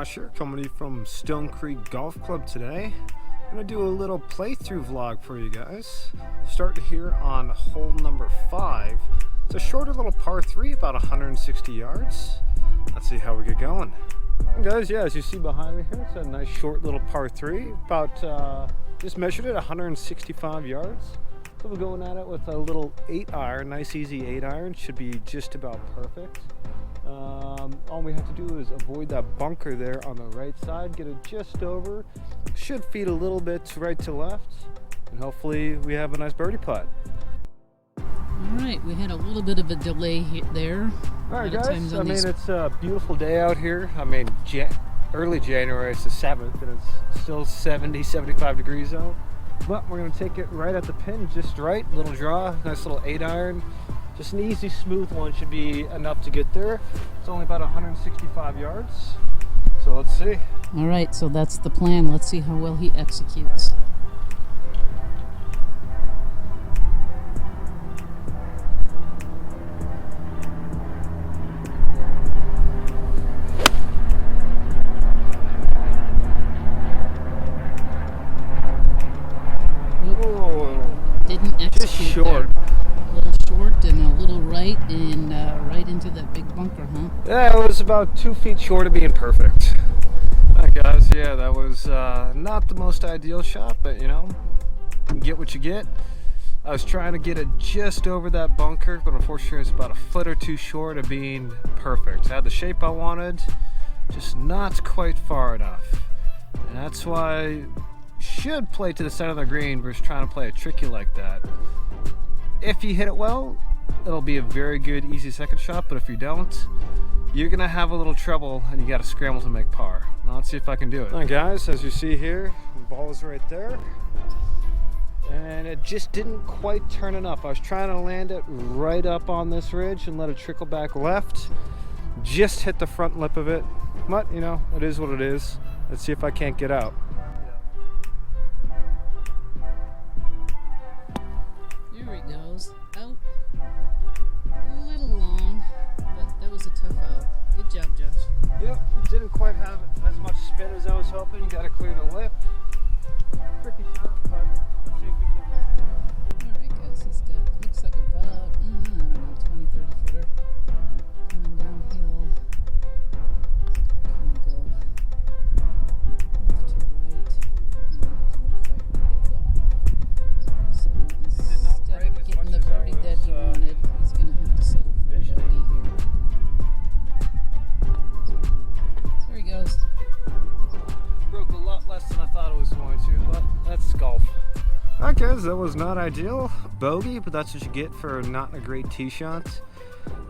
Josh here, coming to you from Stonecreek Golf Club today. I'm going to do a little playthrough vlog for you guys. Starting here on hole number 5. It's a shorter little par 3, about 160 yards. Let's see how we get going. And guys, yeah, as you see behind me here, it's a nice short little par 3. About, just measured it 165 yards. So we're going at it with a little 8-iron, nice easy 8-iron. Should be just about perfect. All we have to do is avoid that bunker there on the right side, get it just over. Should feed a little bit right to left, and hopefully we have a nice birdie putt. Alright, we had a little bit of a delay there. Alright guys, I mean it's a beautiful day out here. I mean early January, it's the 7th, and it's still 70, 75 degrees out. But we're going to take it right at the pin, just right, little draw, nice little 8-iron. Just an easy, smooth one should be enough to get there. It's only about 165 yards, so let's see. All right, so that's the plan. Let's see how well he executes. Didn't execute just short. There. A little short and a little right, and right into that big bunker, huh? Yeah, it was about 2 feet short of being perfect. Alright guys, yeah, that was not the most ideal shot, but you know, you get what you get. I was trying to get it just over that bunker, but unfortunately it's about a foot or two short of being perfect. I had the shape I wanted, just not quite far enough. And that's why I should play to the center of the green versus trying to play a tricky like that. If you hit it well, it'll be a very good, easy second shot, but if you don't, you're gonna have a little trouble and you gotta scramble to make par. Now let's see if I can do it. All right guys, as you see here, the ball is right there. And it just didn't quite turn enough. I was trying to land it right up on this ridge and let it trickle back left. Just hit the front lip of it. But, you know, it is what it is. Let's see if I can't get out. There it goes. Out. A little long, but that was a tough out. Good job, Josh. Yep, didn't quite have as much spin as I was hoping. You gotta clear the lip. Tricky shot, but let's see if we can make it. Alright guys, he's got, looks like about, I don't know, 20, 30 footer. Coming downhill. Kind of go left to right. And didn't quite read it well. So instead of getting the birdie that he wanted, he's going to have to settle for a bogey here. There he goes. Broke a lot less than I thought it was going to, but that's golf. Okay, that was not ideal. Bogey, but that's what you get for not a great tee shot.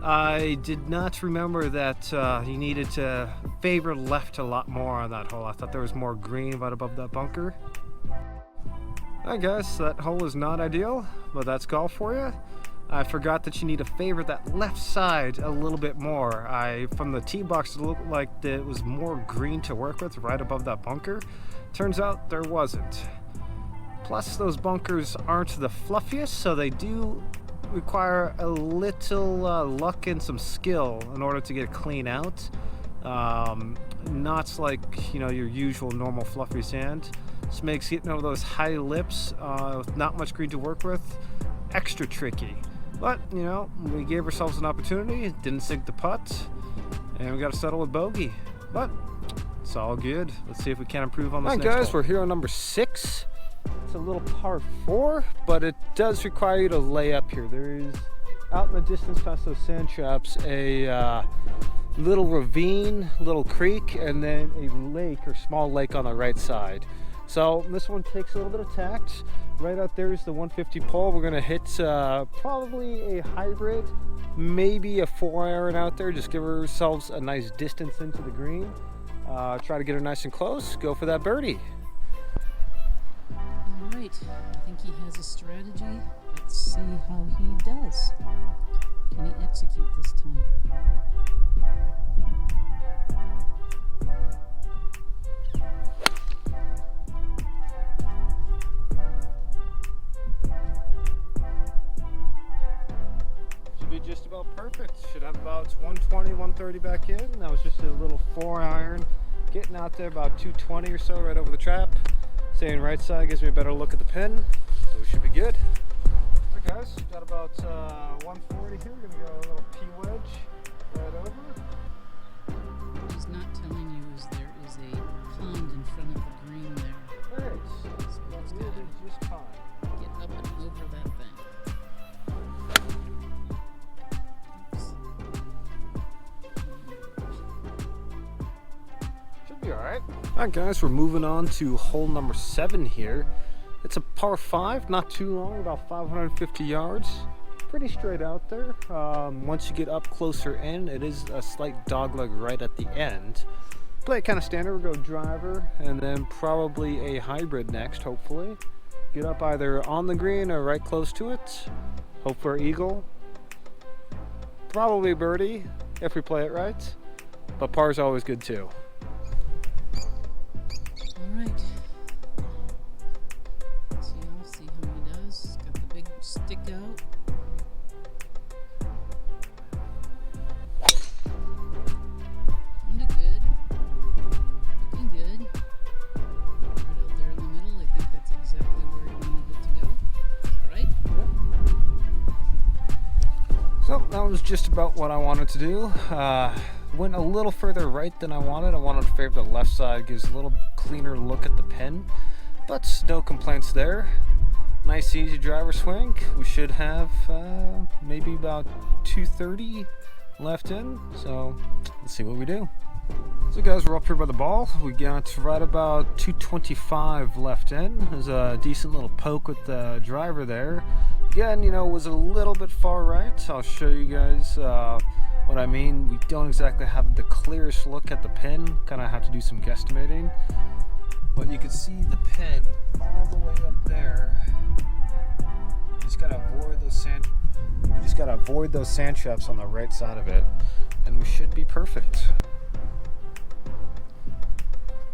I did not remember that you needed to favor left a lot more on that hole. I thought there was more green right above that bunker. I guess that hole was not ideal, but that's golf for you. I forgot that you need to favor that left side a little bit more. From the tee box, it looked like there was more green to work with right above that bunker. Turns out there wasn't. Plus, those bunkers aren't the fluffiest, so they do require a little luck and some skill in order to get clean out. Not like, you know, your usual normal fluffy sand. This makes getting over those high lips with not much green to work with extra tricky. But, you know, we gave ourselves an opportunity, didn't sink the putt, and we got to settle with bogey. But it's all good. Let's see if we can improve on this next hole. All right, guys, we're here on number 6. It's a little par 4, but it does require you to lay up here. There is, out in the distance past those sand traps, a little ravine, little creek, and then a lake or small lake on the right side. So this one takes a little bit of tact. Right out there is the 150 pole. We're gonna hit probably a hybrid, maybe a 4-iron out there. Just give ourselves a nice distance into the green. Try to get her nice and close. Go for that birdie. All right, I think he has a strategy. Let's see how he does. Can he execute this time? Be just about perfect. Should have about 120, 130 back in. That was just a little 4-iron Getting out there about 220 or so right over the trap. Staying right side gives me a better look at the pin, so we should be good. Alright guys, got about 140 here. We're gonna go a little P-wedge right over. What he's not telling you is there is a pond in front of the green there. There it is. So That's he's really gotta just fine. get up and over that thing. Oops. Should be alright. Alright guys, we're moving on to hole number 7 here. It's a par 5, not too long, about 550 yards. Pretty straight out there. Once you get up closer in, it is a slight dogleg right at the end. Play it kind of standard. We'll go driver and then probably a hybrid next, hopefully. Get up either on the green or right close to it. Hope for eagle. Probably birdie if we play it right. But par's always good too. Alright. See how he does. Got the big stick out. Sounded good. Looking good. Right out there in the middle. I think that's exactly where he wanted it to go. Alright? So that was just about what I wanted to do. Went a little further right than I wanted. I wanted to favor the left side, gives a little cleaner look at the pin, but no complaints there. Nice easy driver swing. We should have maybe about 230 left in, so let's see what we do. So guys, we're up here by the ball. We got right about 225 left in. There's a decent little poke with the driver there. Again, you know, was a little bit far right. I'll show you guys what I mean. We don't exactly have the clearest look at the pin. Kind of have to do some guesstimating. But you can see the pin all the way up there. You just gotta avoid those sand traps on the right side of it, and we should be perfect.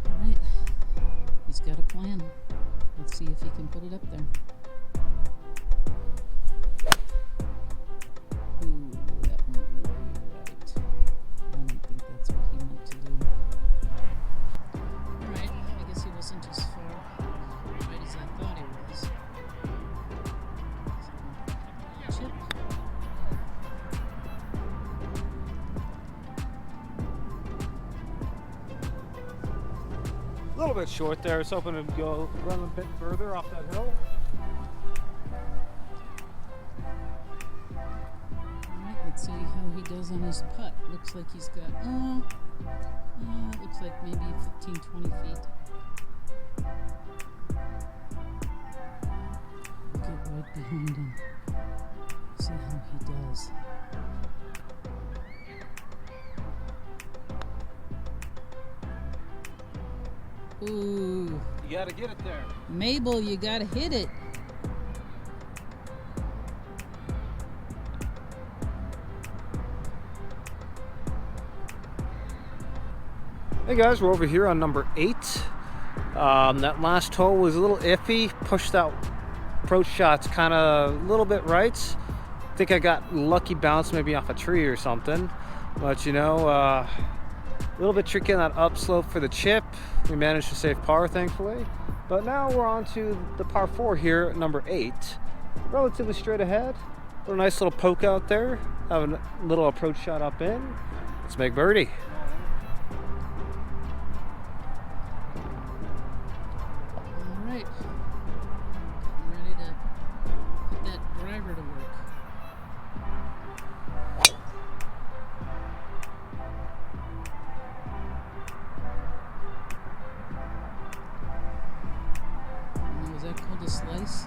Alright. He's got a plan. Let's see if he can put it up there. Ooh, that went way right. I don't think that's what he meant to do. Alright, I guess he wasn't as far right as I thought he was. So, chip. A little bit short there. I was hoping to go run a bit further off that hill. Alright, let's see how he does on his putt. Looks like he's got, it looks like maybe 15-20 feet. Get right behind him. See how he does. Ooh, You gotta get it there. Mabel, you gotta hit it. Hey guys, we're over here on number 8. That last hole was a little iffy. Pushed out approach shots kind of a little bit right. I think I got lucky bounce maybe off a tree or something. But you know, a little bit tricky on that upslope for the chip. We managed to save par, thankfully. But now we're on to the par 4 here, number 8. Relatively straight ahead. A nice little poke out there. Have a little approach shot up in. Let's make birdie. Alright. Getting ready to put that driver to work. Now, is that called a slice?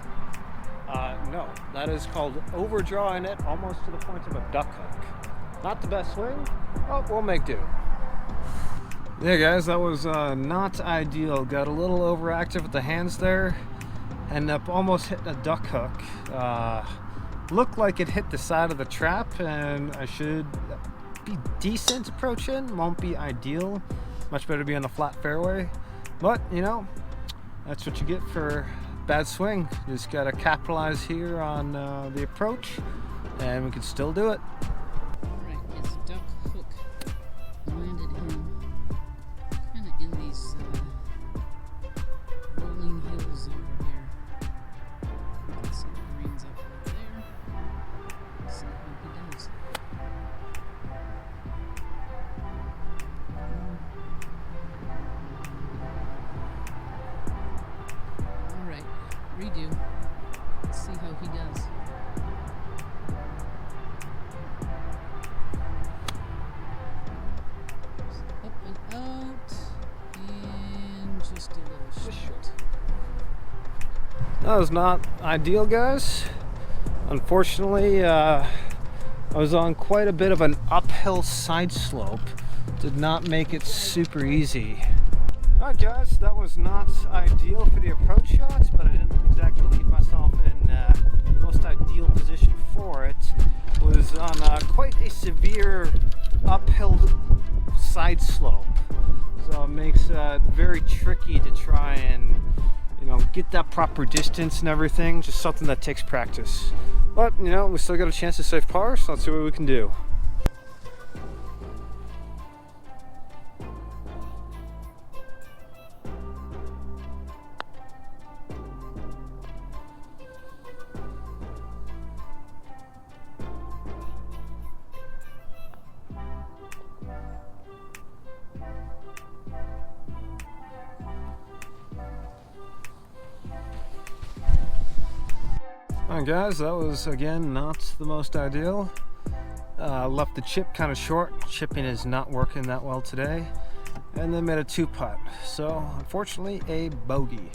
No, that is called overdrawing it almost to the point of a duck hook. Not the best swing, but we'll make do. Yeah guys, that was not ideal. Got a little overactive with the hands there. Ended up almost hitting a duck hook. Looked like it hit the side of the trap, and I should be decent approaching. Won't be ideal. Much better be on the flat fairway. But, you know, that's what you get for bad swing. Just got to capitalize here on the approach, and we can still do it. Alright, his duck hook landed him kind of in redo. Let's see how he does. Up and out, and just a little short. That was not ideal, guys. Unfortunately, I was on quite a bit of an uphill side slope. Did not make it super easy. Alright guys, that was not ideal for the approach shots, but I didn't exactly leave myself in the most ideal position for it. It was on quite a severe uphill side slope, so it makes it very tricky to try and get that proper distance and everything. Just something that takes practice. But we still got a chance to save par, so let's see what we can do. Alright guys, that was again not the most ideal. Left the chip kind of short. Chipping is not working that well today. And then made a 2-putt. So unfortunately a bogey.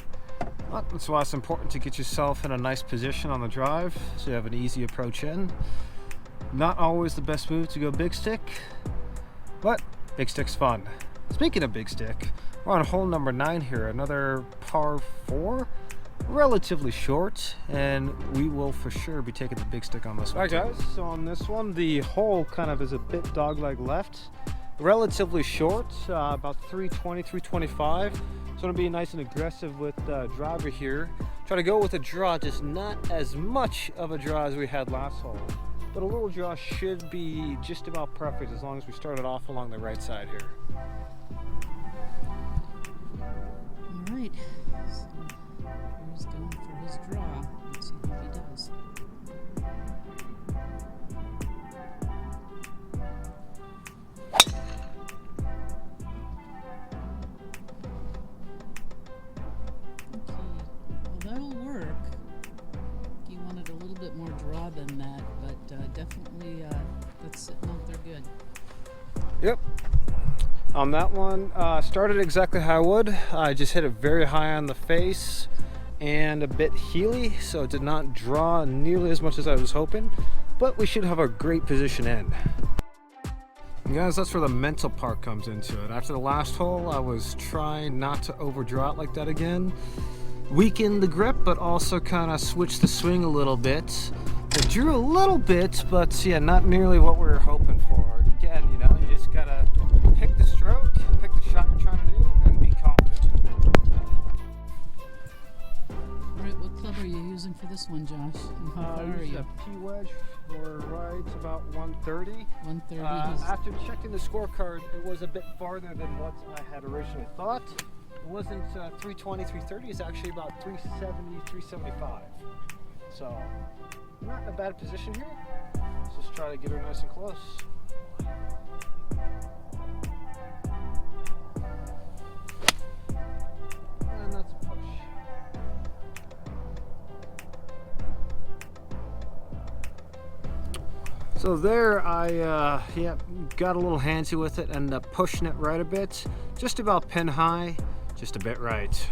But that's why it's important to get yourself in a nice position on the drive so you have an easy approach in. Not always the best move to go big stick, but big stick's fun. Speaking of big stick, we're on hole number 9 here, another par 4. Relatively short, and we will for sure be taking the big stick on this one. Alright guys, so on this one the hole kind of is a bit dog-leg left, relatively short, about 320, 325. So I'm going to be nice and aggressive with the driver here. Try to go with a draw, just not as much of a draw as we had last hole, but a little draw should be just about perfect as long as we start it off along the right side here. Alright, so he's going for his draw. Let's see how he does. Okay, well that'll work. He wanted a little bit more draw than that, but definitely that's sitting out there good. Yep. On that one, started exactly how I would. I just hit it very high on the face and a bit heely, so it did not draw nearly as much as I was hoping, but we should have a great position in. And guys, that's where the mental part comes into it. After the last hole, I was trying not to overdraw it like that again. Weaken the grip, but also kind of switch the swing a little bit. It drew a little bit, but yeah, not nearly what we were hoping for. Again, you just gotta pick the stroke, pick the shot you're trying to do, and be confident. Alright, what club are you using for this one, Josh? And how far are you? A P-wedge for right about 130. 130. After checking the scorecard, it was a bit farther than what I had originally thought. It wasn't 320, 330, it's actually about 370, 375. So, not in a bad position here. Let's just try to get her nice and close. And that's a push. So there I got a little handsy with it, ended up pushing it right a bit, just about pin high, just a bit right.